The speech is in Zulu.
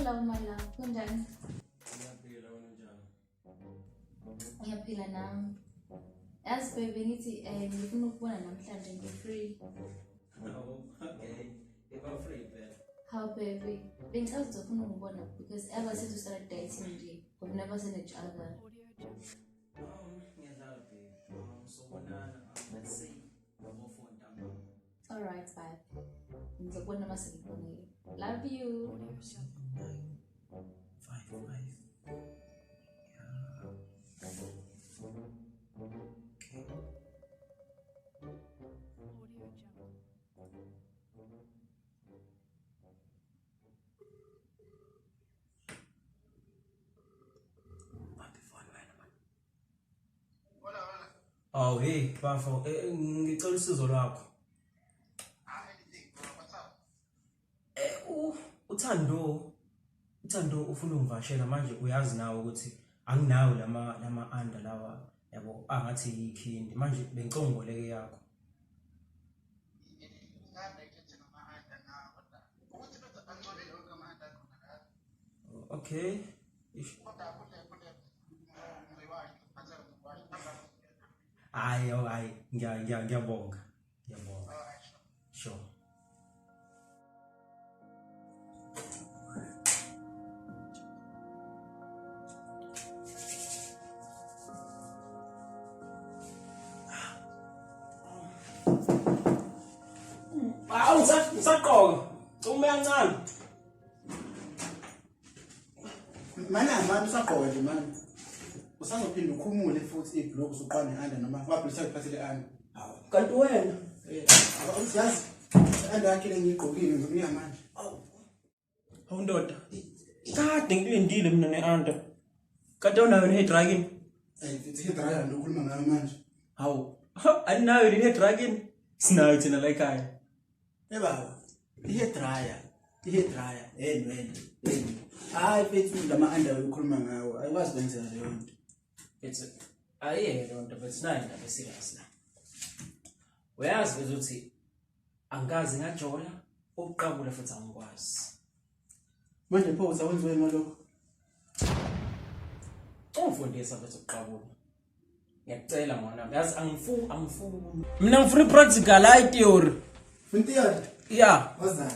Hello, my love. Kunjani? Ngiyaphila nami. Yazi baby ngithi ngifuna ukubona namhlanje ngi-free. Oh, okay. If I'm free, then. How baby? Bengicela uzofuna ukubona because ever since we started dating nje, we've never seen each other. Yeah, babe. So let's see. Alright, bye. Ngizobona mase ngibonile. Love you. 5. Oh, hey, bafo, ngicela usizo lwakho. Uthando ufuna ungivashela manje uyazi nawe ukuthi anginawo lama anda lawa yabo angathi yikhindi manje bengicongoleke yakho. Okay. Hayi ngiyabonga. Sure. Usaqoka. Uma yancane. Manje usaqoka nje manje. Usazophinda ukhumule futhi iblock usuqane anda noma waphilisa iphathele anda. Kanti wena Uyazi anda yakhe lengigqokile ngibuya manje. Hawu ndoda. Kade ngilindile mina neanda. Kade unayo ne dragon. Ithi dragon ndokhuluma ngayo manje. Hawu. Aninayo ne dragon. Sinayo thina la ekhaya. Baba, ihe dryer. Wena. Hayi mfethu ngama anda ukhuluma ngawo. Ayikwazi kwenza leyo nto. It's don't but it's not that serious na. Uyazi ukuthi angazi ngajola ukuqabula futhi angikwazi. Manje pho usawenziwe ngalokho. Ungifundisa futhi ukuqabula. Ngiyacela mwana, yazi angifuni. Mina ngifuna practical hayi theory. Funa theory? Yeah. What's that?